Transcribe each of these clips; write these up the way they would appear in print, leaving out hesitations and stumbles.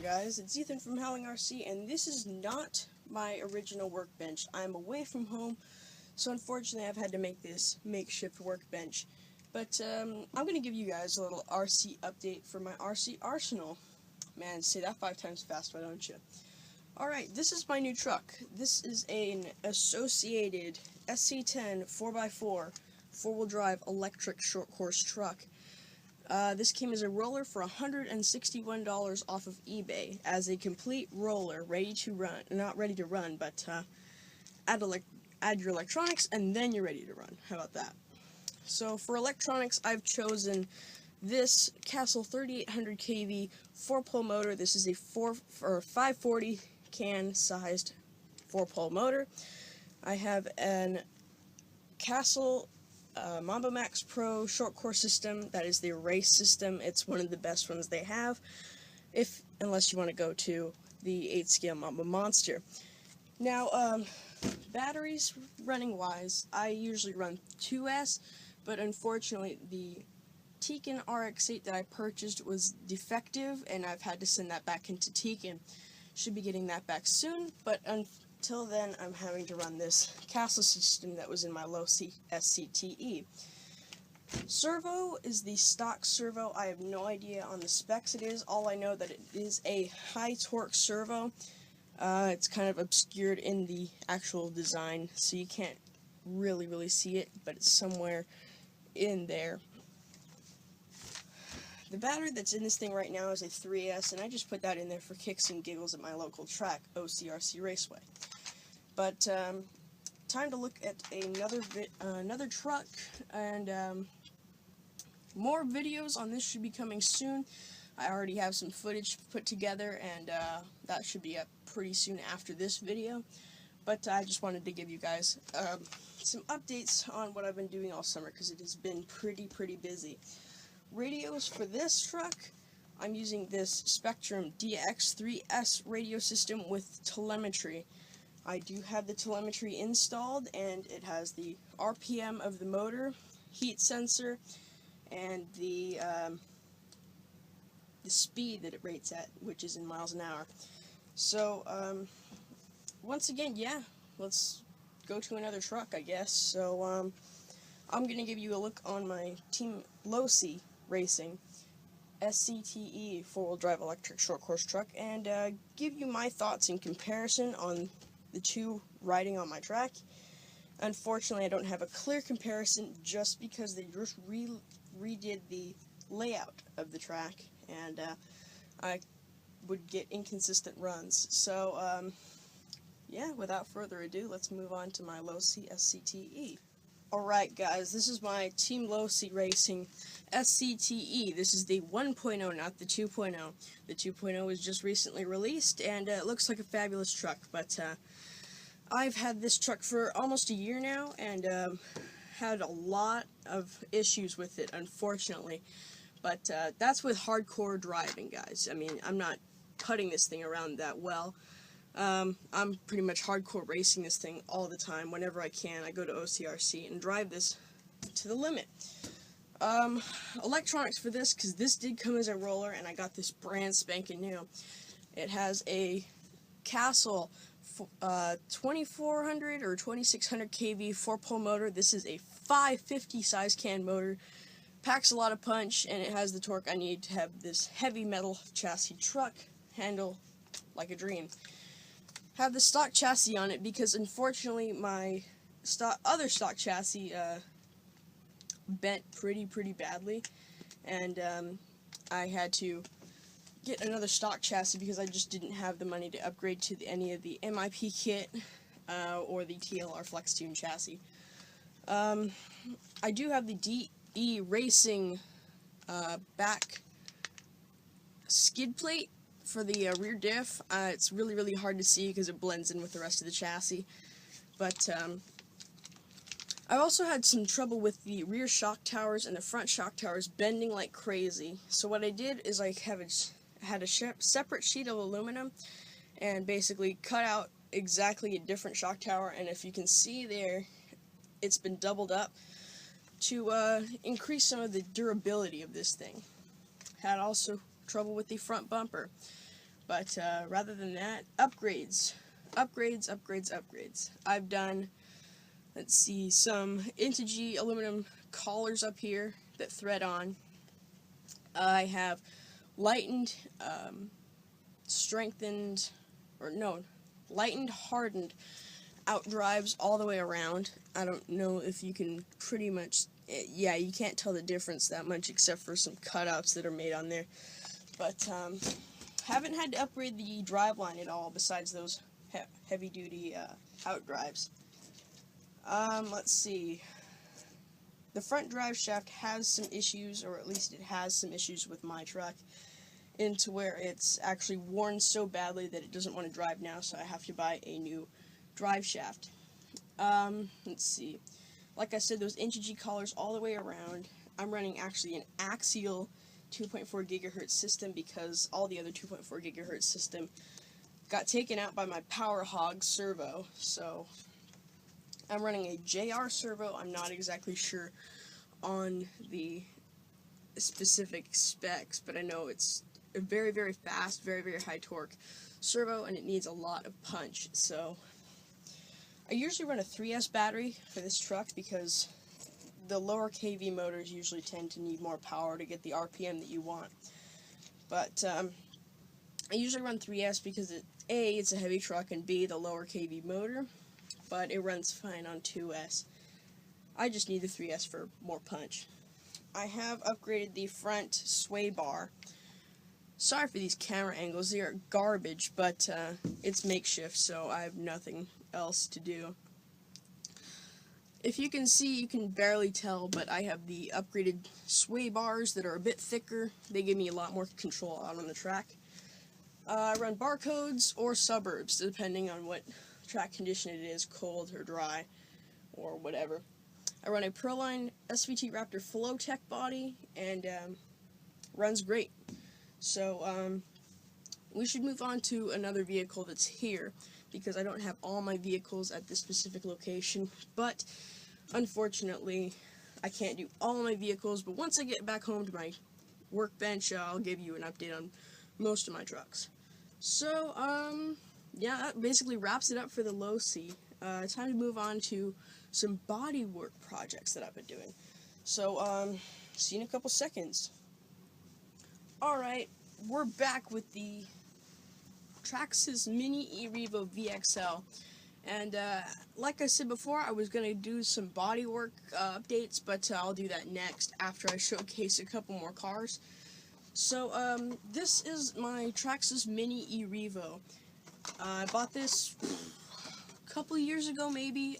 guys, it's Ethan from Howling RC, and this is not my original workbench. I'm away from home, so unfortunately I've had to make this makeshift workbench. But I'm going to give you guys a little RC update for my RC arsenal. Man, say that 5 times fast, why don't you? Alright, this is my new truck. This is an associated SC10 4x4 4-wheel drive electric short course truck. This came as a roller for $161 off of eBay as a complete roller, ready to run. Not ready to run, but add your electronics and then you're ready to run. How about that? So for electronics, I've chosen this Castle 3800 kV 4-pole motor. This is a 540 can sized 4-pole motor. I have an Castle Mamba Max Pro short course system. That is the race system. It's one of the best ones they have, unless you want to go to the 8-scale Mamba Monster. Now, batteries running wise, I usually run 2S, but unfortunately the Tekin RX-8 that I purchased was defective, and I've had to send that back into Tekin. Should be getting that back soon, but until then, I'm having to run this Castle system that was in my low CS CTE. Servo is the stock servo. I have no idea on the specs it is. All I know that it is a high torque servo. It's kind of obscured in the actual design, so you can't really see it, but it's somewhere in there. The battery that's in this thing right now is a 3S, and I just put that in there for kicks and giggles at my local track, HRC Raceway. But time to look at another truck, and more videos on this should be coming soon. I already have some footage put together, and that should be up pretty soon after this video. But I just wanted to give you guys some updates on what I've been doing all summer, because it has been pretty busy. Radios for this truck, I'm using this Spectrum DX3S radio system with telemetry. I do have the telemetry installed, and it has the RPM of the motor, heat sensor, and the speed that it rates at, which is in miles an hour. So, once again, yeah, let's go to another truck, I guess. So, I'm going to give you a look on my Team Low-C Racing SCTE 4-wheel drive electric short course truck, and give you my thoughts in comparison on the two riding on my track. Unfortunately, I don't have a clear comparison just because they just redid the layout of the track, and I would get inconsistent runs. So, yeah, without further ado, let's move on to my Low-C SCTE. Alright guys, this is my Team Low-C Racing SCTE. This is the 1.0, not the 2.0. The 2.0 was just recently released, and it looks like a fabulous truck, but I've had this truck for almost a year now, and had a lot of issues with it, unfortunately. But that's with hardcore driving, guys. I mean, I'm not putting this thing around that well. I'm pretty much hardcore racing this thing all the time. Whenever I can, I go to OCRC and drive this to the limit. Electronics for this, because this did come as a roller, and I got this brand spanking new. It has a Castle 2400 or 2600 kV 4-pole motor. This is a 550 size can motor. Packs a lot of punch, and it has the torque I need to have this heavy metal chassis truck handle like a dream. Have the stock chassis on it because unfortunately my other stock chassis bent pretty badly, and I had to get another stock chassis because I just didn't have the money to upgrade to any of the MIP kit or the TLR Flex Tune chassis. I do have the DE Racing back skid plate for the rear diff. It's really hard to see because it blends in with the rest of the chassis. But I also had some trouble with the rear shock towers and the front shock towers bending like crazy. So what I did is I had a separate sheet of aluminum and basically cut out exactly a different shock tower. And if you can see there, it's been doubled up to increase some of the durability of this thing. Had also trouble with the front bumper. But rather than that, upgrades. I've done, let's see, some Integy aluminum collars up here that thread on. I have lightened, lightened, hardened outdrives all the way around. I don't know if you can pretty much, yeah, you can't tell the difference that much except for some cutouts that are made on there. But haven't had to upgrade the driveline at all besides those heavy-duty outdrives. Let's see. The front drive shaft has some issues, or at least it has some issues with my truck, into where it's actually worn so badly that it doesn't want to drive now, so I have to buy a new drive shaft. Let's see. Like I said, those Integy collars all the way around. I'm running actually an axial 2.4 gigahertz system because all the other 2.4 gigahertz system got taken out by my Power Hog servo, so I'm running a JR servo. I'm not exactly sure on the specific specs, but I know it's a very, very fast, very, very high torque servo, and it needs a lot of punch. So I usually run a 3S battery for this truck because the lower kV motors usually tend to need more power to get the RPM that you want. But I usually run 3S because A, it's a heavy truck, and B, the lower kV motor, but it runs fine on 2S. I just need the 3S for more punch. I have upgraded the front sway bar. Sorry for these camera angles, they are garbage, but it's makeshift, so I have nothing else to do. If you can see, you can barely tell, but I have the upgraded sway bars that are a bit thicker. They give me a lot more control out on the track. I run barcodes or suburbs, depending on what track condition it is, cold or dry, or whatever. I run a Proline SVT Raptor Flowtech body, and runs great. So, we should move on to another vehicle that's here, because I don't have all my vehicles at this specific location, but unfortunately, I can't do all my vehicles, but once I get back home to my workbench, I'll give you an update on most of my trucks. So, yeah, that basically wraps it up for the low C. It's time to move on to some bodywork projects that I've been doing. So, see you in a couple seconds. Alright, we're back with the Traxxas Mini E Evo VXL, and like I said before, I was going to do some bodywork updates, but I'll do that next after I showcase a couple more cars. So this is my Traxxas Mini E Evo. I bought this a couple years ago maybe.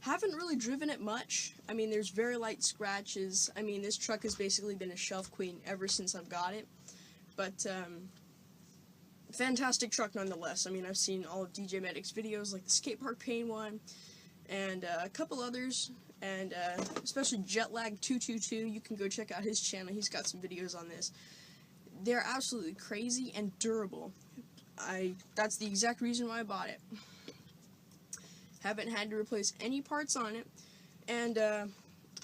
Haven't really driven it much. I mean, there's very light scratches. I mean, this truck has basically been a shelf queen ever since I've got it, but fantastic truck nonetheless. I mean, I've seen all of DJ Medic's videos, like the skate park paint one, and a couple others, and especially Jetlag 222. You can go check out his channel. He's got some videos on this. They're absolutely crazy and durable. That's the exact reason why I bought it. Haven't had to replace any parts on it, and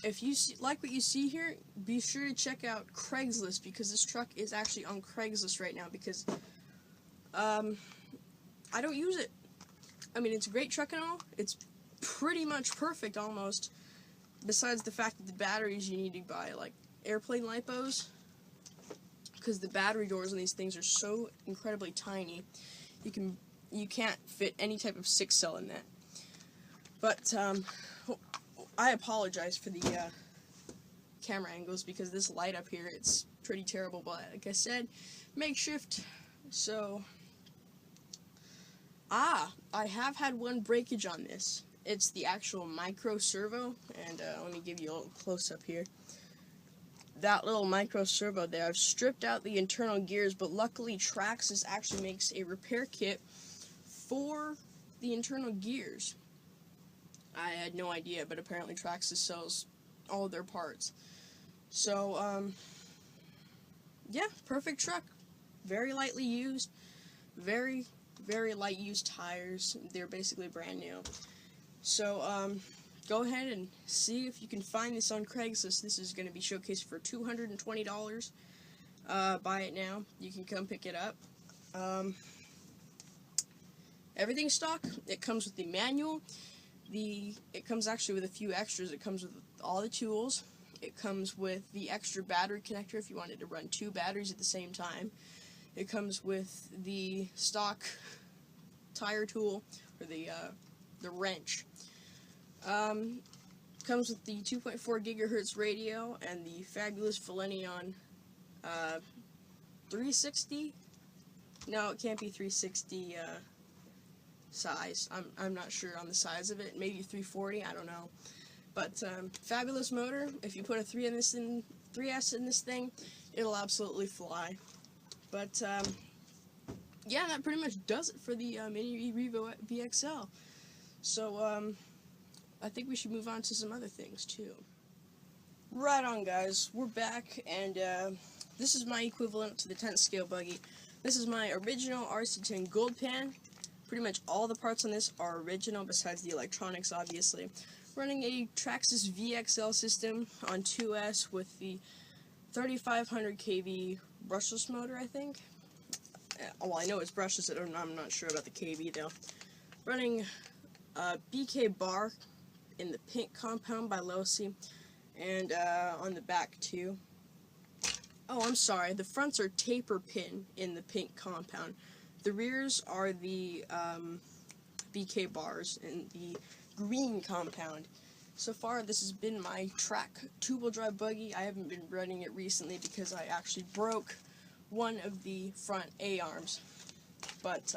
if you like what you see here, be sure to check out Craigslist, because this truck is actually on Craigslist right now, because I don't use it. I mean, it's a great truck and all. It's pretty much perfect almost, besides the fact that the batteries you need to buy, like airplane lipos, because the battery doors on these things are so incredibly tiny. You can't fit any type of 6-cell in that. But I apologize for the camera angles, because this light up here, it's pretty terrible, but like I said, makeshift. So I have had one breakage on this. It's the actual micro servo, and let me give you a little close-up here. That little micro servo there, I've stripped out the internal gears, but luckily Traxxas actually makes a repair kit for the internal gears. I had no idea, but apparently Traxxas sells all of their parts. So, yeah, perfect truck. Very lightly used, very, very light used tires. They're basically brand new. So, go ahead and see if you can find this on Craigslist. This is going to be showcased for $220. buy it now. You can come pick it up. Everything's stock. It comes with the manual. It comes actually with a few extras. It comes with all the tools. It comes with the extra battery connector if you wanted to run 2 batteries at the same time. It comes with the stock tire tool, or the wrench. Comes with the 2.4 gigahertz radio and the fabulous Philenion 360. No, it can't be 360 size. I'm not sure on the size of it. Maybe 340. I don't know. But fabulous motor. If you put a 3S in this thing, it'll absolutely fly. But yeah, that pretty much does it for the Mini E Evo VXL. So I think we should move on to some other things too. Right on, guys. We're back, and this is my equivalent to the 10th scale buggy. This is my original RC10 Gold Pan. Pretty much all the parts on this are original, besides the electronics, obviously. Running a Traxxas VXL system on 2S with the 3500 kV brushless motor, I think. Well, I know it's brushless. I'm not sure about the kV though. Running a BK bar in the pink compound by Losi, and on the back too. Oh, I'm sorry. The fronts are taper pin in the pink compound. The rears are the BK bars in the green compound. So far, this has been my track 2-wheel drive buggy. I haven't been running it recently because I actually broke one of the front A-arms. But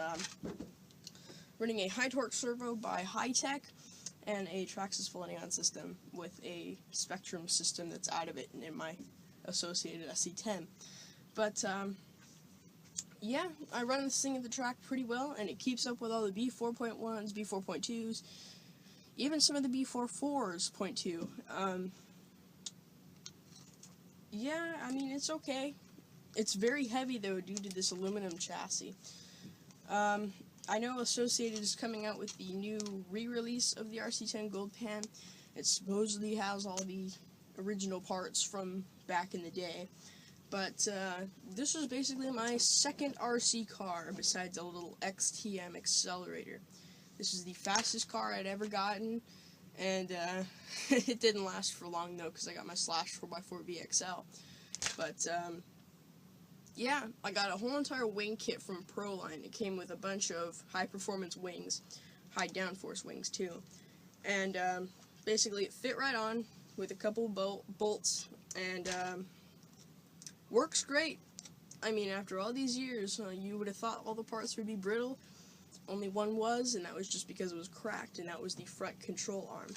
running a high torque servo by Hi-Tech and a Traxxas Philenion system with a Spectrum system that's out of it in my associated SC10. But yeah, I run this thing at the track pretty well, and it keeps up with all the B4.1s, B4.2s, even some of the B44s, .2. Yeah, I mean, it's okay. It's very heavy, though, due to this aluminum chassis. I know Associated is coming out with the new re-release of the RC10 Gold Pan. It supposedly has all the original parts from back in the day. But this was basically my second RC car, besides a little XTM accelerator. This is the fastest car I'd ever gotten, and it didn't last for long, though, because I got my Slash 4x4 VXL. But yeah, I got a whole entire wing kit from Proline. It came with a bunch of high-performance wings, high downforce wings, too. And basically it fit right on with a couple bolts, and works great. I mean, after all these years, you would have thought all the parts would be brittle. Only one was, and that was just because it was cracked, and that was the front control arm.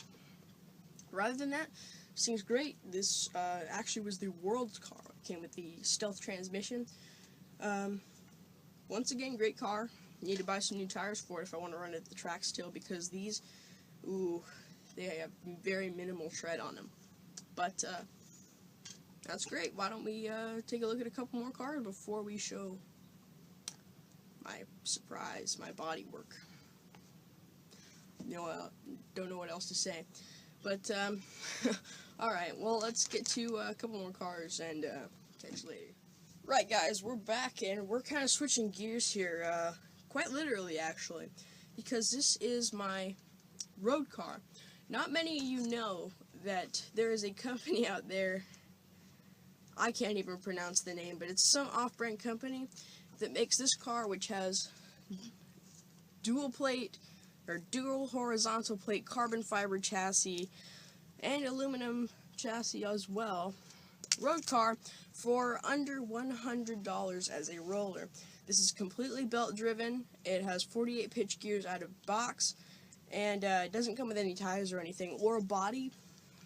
Rather than that, seems great. This actually was the world's car. It came with the stealth transmission. Once again, great car. Need to buy some new tires for it if I want to run it at the track still, because these, ooh, they have very minimal tread on them. But that's great. Why don't we take a look at a couple more cars before we show my surprise, my Bodywork. Don't know what else to say. But, alright, well, let's get to a couple more cars and catch you later. Right, guys, we're back, and we're kind of switching gears here, quite literally, actually, because this is my Roadcar. Not many of you know that there is a company out there, I can't even pronounce the name, but it's some off-brand company that makes this car, which has dual horizontal plate carbon fiber chassis and aluminum chassis as well. Roadcar for under $100 as a roller. This is completely belt driven. It has 48 pitch gears out of box, and it doesn't come with any tires or anything or a body,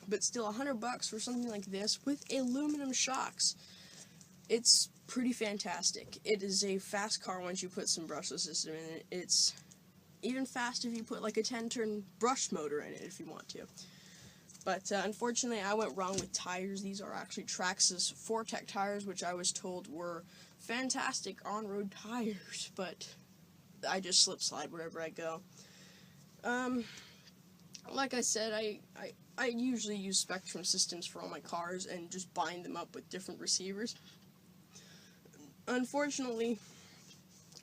but still $100 for something like this with aluminum shocks. It's pretty fantastic. It is a fast car once you put some brushless system in it. It's even fast if you put like a 10-turn brush motor in it if you want to. But unfortunately, I went wrong with tires. These are actually Traxxas 4Tech tires, which I was told were fantastic on-road tires, but I just slip slide wherever I go. Like I said, I usually use Spectrum systems for all my cars and just bind them up with different receivers. unfortunately,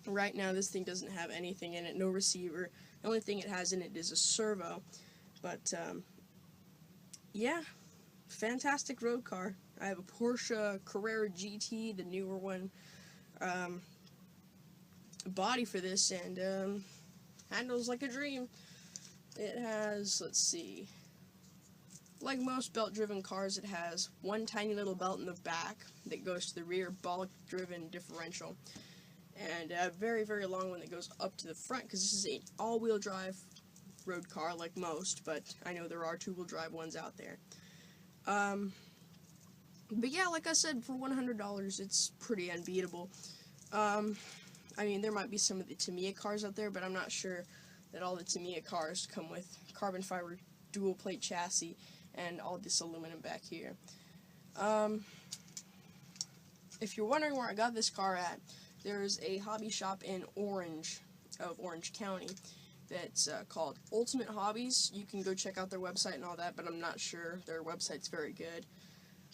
right now this thing doesn't have anything in it, no receiver. The only thing it has in it is a servo. But, yeah, fantastic road car. I have a Porsche Carrera GT, the newer one, body for this, and handles like a dream. It has, let's see, like most belt-driven cars, it has one tiny little belt in the back that goes to the rear ball-driven differential, and a very, very long one that goes up to the front, because this is an all-wheel drive road car like most, but I know there are two-wheel drive ones out there. But yeah, like I said, for $100, it's pretty unbeatable. I mean, there might be some of the Tamiya cars out there, but I'm not sure that all the Tamiya cars come with carbon fiber dual plate chassis and all this aluminum back here. If you're wondering where I got this car at, there's a hobby shop in Orange County that's called Ultimate Hobbies. You can go check out their website and all that, but I'm not sure their website's very good.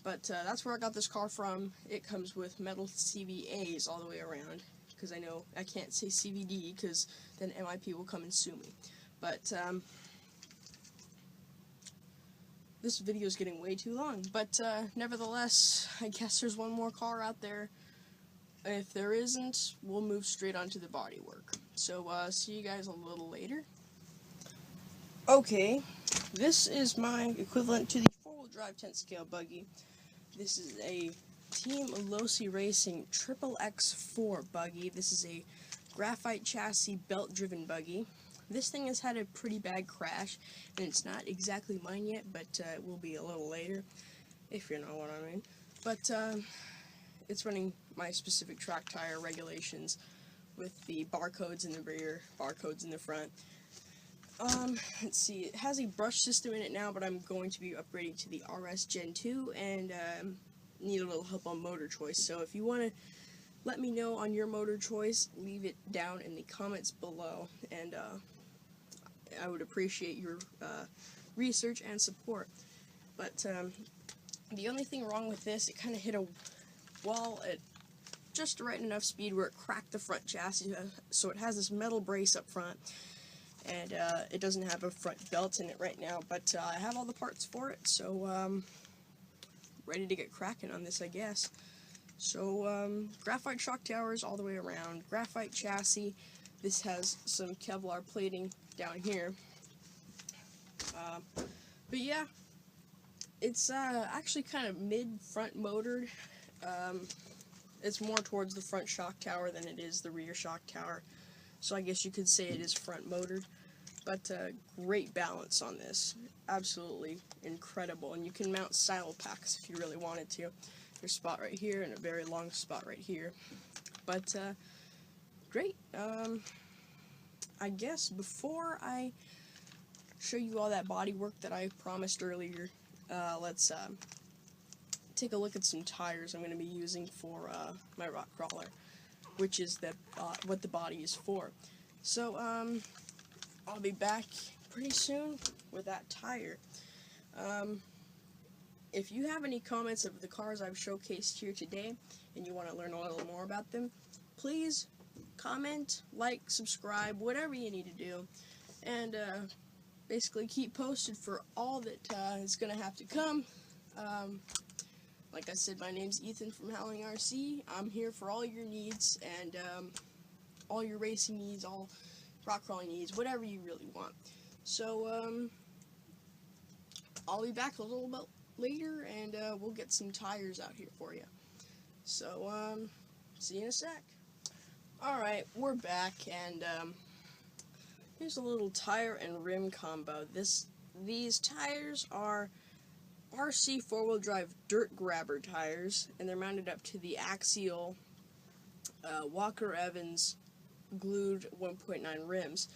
But that's where I got this car from. It comes with metal CVAs all the way around, because I know I can't say CVD because then MIP will come and sue me. But this video is getting way too long. But nevertheless, I guess there's one more car out there. If there isn't, we'll move straight on to the bodywork. So see you guys a little later. Okay, this is my equivalent to the four-wheel drive 10 scale buggy. This is a Team Losi Racing XXX4 buggy. This is a graphite chassis belt-driven buggy. This thing has had a pretty bad crash, and it's not exactly mine yet, but it will be a little later, if you know what I mean. But it's running my specific track tire regulations with the barcodes in the rear, barcodes in the front. Let's see, it has a brush system in it now, but I'm going to be upgrading to the RS Gen 2, and need a little help on motor choice. So if you want to let me know on your motor choice, leave it down in the comments below, and I would appreciate your research and support. But the only thing wrong with this, it kind of hit a wall at just right enough speed where it cracked the front chassis, so it has this metal brace up front, and it doesn't have a front belt in it right now, but I have all the parts for it, so ready to get cracking on this, I guess. So graphite shock towers all the way around, graphite chassis. This has some Kevlar plating down here, but yeah, it's actually kind of mid-front motored. It's more towards the front shock tower than it is the rear shock tower, so I guess you could say it is front motored. But great balance on this, absolutely incredible. And you can mount saddle packs if you really wanted to. There's a spot right here and a very long spot right here. But great. I guess before I show you all that body work that I promised earlier, let's take a look at some tires I'm going to be using for my rock crawler, which is what the body is for. So I'll be back pretty soon with that tire. If you have any comments of the cars I've showcased here today and you want to learn a little more about them, please comment, like, subscribe, whatever you need to do, and basically keep posted for all that is going to have to come. Like I said, my name's Ethan from HRC. I'm here for all your needs, and all your racing needs, all rock crawling needs, whatever you really want. So I'll be back a little bit later, and we'll get some tires out here for you. So see you in a sec. Alright, we're back, and here's a little tire and rim combo. These tires are RC four-wheel drive dirt grabber tires, and they're mounted up to the axial Walker Evans glued 1.9 rims.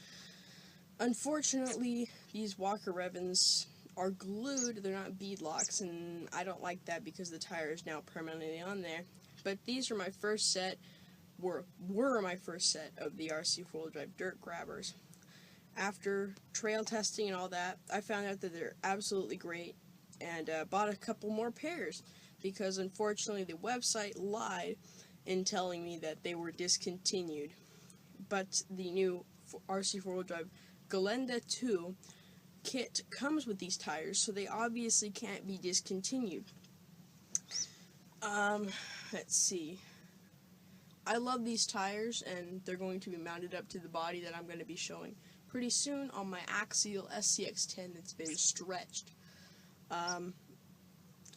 Unfortunately, these Walker Evans are glued, they're not beadlocks, and I don't like that because the tire is now permanently on there. But these are my first set, were my first set of the RC four-wheel drive dirt grabbers. After trail testing and all that, I found out that they're absolutely great, and bought a couple more pairs because unfortunately the website lied in telling me that they were discontinued. But the new RC 4-wheel drive Galenda 2 kit comes with these tires, so they obviously can't be discontinued. Let's see. I love these tires, and they're going to be mounted up to the body that I'm going to be showing pretty soon on my Axial SCX10 that's been stretched.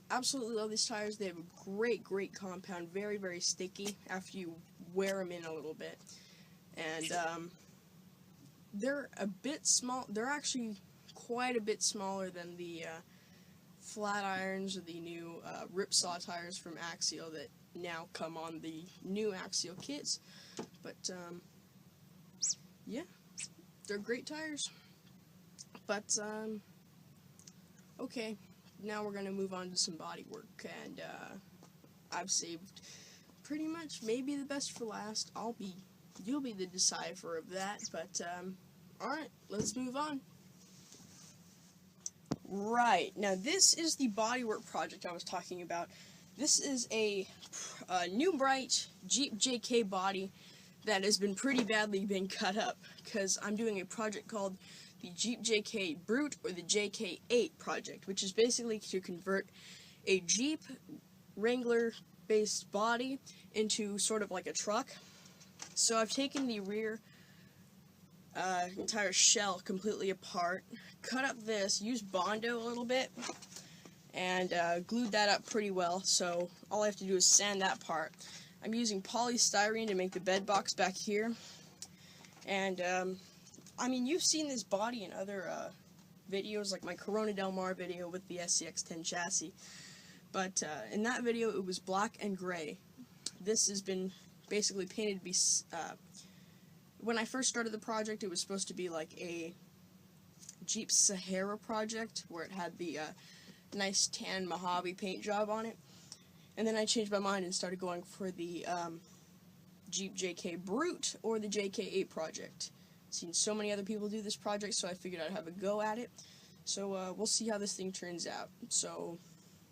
Absolutely love these tires. They have a great compound, very sticky after you wear them in a little bit. And they're a bit small. They're actually quite a bit smaller than the flat irons or the new ripsaw tires from Axial that now come on the new Axial kits. But yeah, they're great tires. But okay, now we're gonna move on to some body work, and I've saved pretty much maybe the best for last. You'll be the decipher of that. But alright, let's move on. Right, now this is the bodywork project I was talking about. This is a new bright Jeep JK body that has been pretty badly cut up, because I'm doing a project called the Jeep JK Brute, or the JK8 project, which is basically to convert a Jeep Wrangler based body into sort of like a truck. So I've taken the rear entire shell completely apart, cut up this, used Bondo a little bit, and glued that up pretty well, so all I have to do is sand that part. I'm using polystyrene to make the bed box back here, and I mean, you've seen this body in other videos, like my Corona Del Mar video with the SCX10 chassis, but in that video it was black and gray. This has been basically painted to be, when I first started the project, it was supposed to be like a Jeep Sahara project, where it had the nice tan Mojave paint job on it. And then I changed my mind and started going for the Jeep JK Brute, or the JK8 project. Seen so many other people do this project, so I figured I'd have a go at it. So we'll see how this thing turns out. So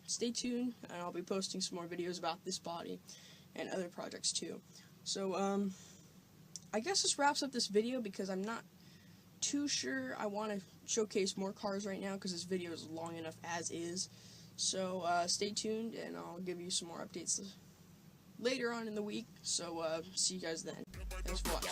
stay tuned, and I'll be posting some more videos about this body and other projects too. So I guess this wraps up this video, because I'm not too sure I want to showcase more cars right now, because this video is long enough as is. So stay tuned, and I'll give you some more updates later on in the week. So see you guys then. Thanks for watching.